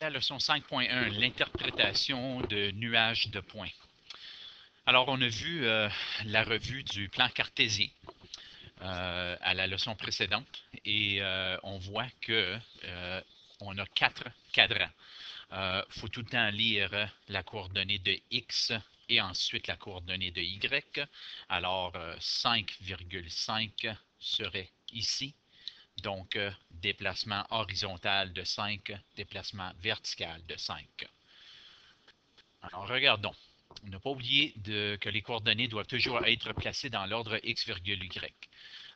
La leçon 5.1, l'interprétation de nuages de points. Alors, on a vu la revue du plan cartésien à la leçon précédente et on voit que on a 4 cadrans. Il faut tout le temps lire la coordonnée de x et ensuite la coordonnée de y. Alors, 5,5 serait ici. Donc, déplacement horizontal de 5, déplacement vertical de 5. Alors, regardons. On n'a pas oublié que les coordonnées doivent toujours être placées dans l'ordre x, y.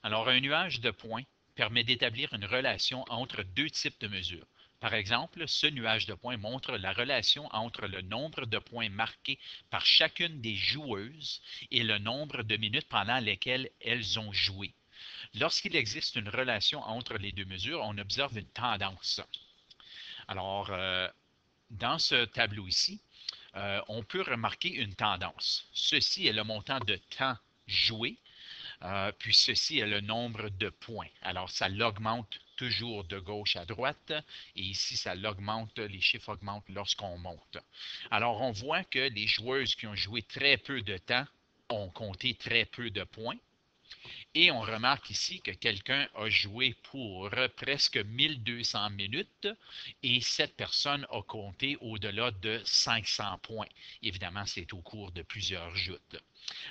Alors, un nuage de points permet d'établir une relation entre deux types de mesures. Par exemple, ce nuage de points montre la relation entre le nombre de points marqués par chacune des joueuses et le nombre de minutes pendant lesquelles elles ont joué. Lorsqu'il existe une relation entre les deux mesures, on observe une tendance. Alors, dans ce tableau ici, on peut remarquer une tendance. Ceci est le montant de temps joué, puis ceci est le nombre de points. Alors, ça l'augmente toujours de gauche à droite, et ici, ça l'augmente, les chiffres augmentent lorsqu'on monte. Alors, on voit que les joueuses qui ont joué très peu de temps ont compté très peu de points. Et on remarque ici que quelqu'un a joué pour presque 1200 minutes et cette personne a compté au-delà de 500 points. Évidemment, c'est au cours de plusieurs joutes.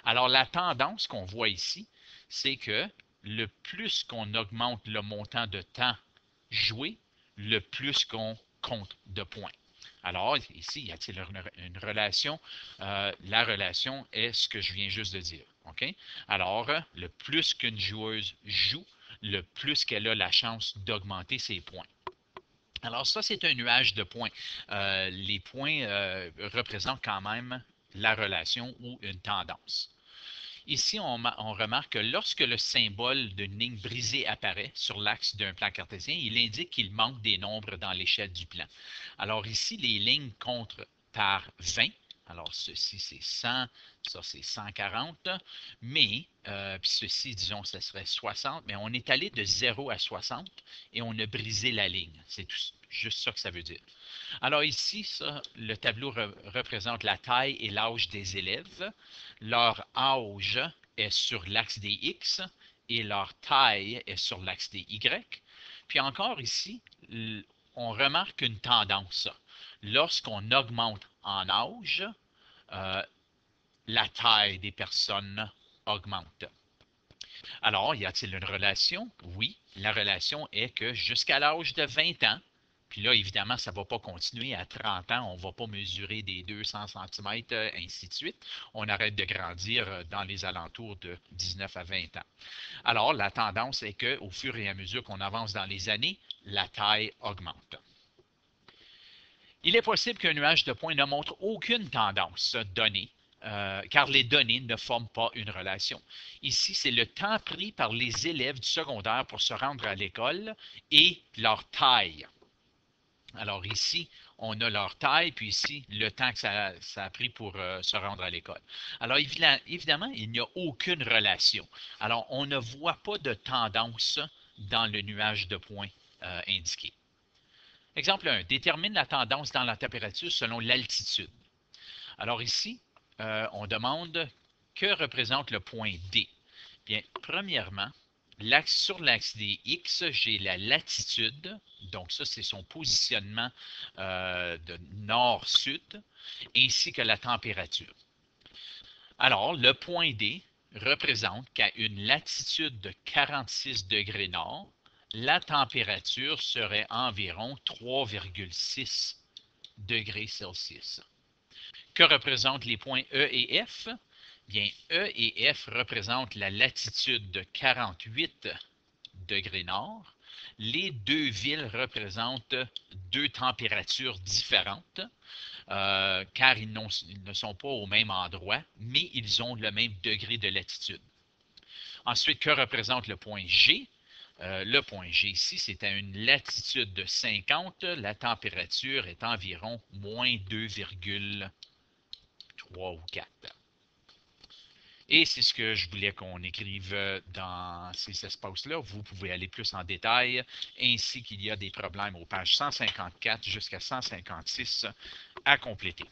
Alors, la tendance qu'on voit ici, c'est que le plus qu'on augmente le montant de temps joué, le plus qu'on compte de points. Alors, ici, y a-t-il une relation? La relation est ce que je viens juste de dire. OK? Alors, le plus qu'une joueuse joue, le plus qu'elle a la chance d'augmenter ses points. Alors, ça, c'est un nuage de points. Les points représentent quand même la relation ou une tendance. Ici, on remarque que lorsque le symbole d'une ligne brisée apparaît sur l'axe d'un plan cartésien, il indique qu'il manque des nombres dans l'échelle du plan. Alors ici, les lignes comptent par 20. Alors ceci, c'est 100, ça c'est 140, mais, puis ceci, disons, ce serait 60, mais on est allé de 0 à 60 et on a brisé la ligne. C'est juste ça que ça veut dire. Alors ici, ça, le tableau représente la taille et l'âge des élèves. Leur âge est sur l'axe des X et leur taille est sur l'axe des Y. Puis encore ici, on remarque une tendance. Lorsqu'on augmente en âge, euh, la taille des personnes augmente. Alors, y a-t-il une relation? Oui, la relation est que jusqu'à l'âge de 20 ans, puis là, évidemment, ça ne va pas continuer à 30 ans, on ne va pas mesurer des 200 cm, ainsi de suite. On arrête de grandir dans les alentours de 19 à 20 ans. Alors, la tendance est qu'au fur et à mesure qu'on avance dans les années, la taille augmente. Il est possible qu'un nuage de points ne montre aucune tendance donnée, car les données ne forment pas une relation. Ici, c'est le temps pris par les élèves du secondaire pour se rendre à l'école et leur taille. Alors ici, on a leur taille, puis ici, le temps que ça a pris pour se rendre à l'école. Alors évidemment, il n'y a aucune relation. Alors, on ne voit pas de tendance dans le nuage de points indiqué. Exemple 1, détermine la tendance dans la température selon l'altitude. Alors ici, on demande que représente le point D. Bien, premièrement, sur l'axe des X, j'ai la latitude, donc ça c'est son positionnement de nord-sud, ainsi que la température. Alors, le point D représente qu'à une latitude de 46 degrés nord, la température serait environ 3,6 degrés Celsius. Que représentent les points E et F? Bien, E et F représentent la latitude de 48 degrés nord. Les deux villes représentent deux températures différentes, car ils ne sont pas au même endroit, mais ils ont le même degré de latitude. Ensuite, que représente le point G? Le point G ici, c'est à une latitude de 50, la température est environ moins 2,3 ou 4. Et c'est ce que je voulais qu'on écrive dans ces espaces-là. Vous pouvez aller plus en détail, ainsi qu'il y a des problèmes aux pages 154 jusqu'à 156 à compléter.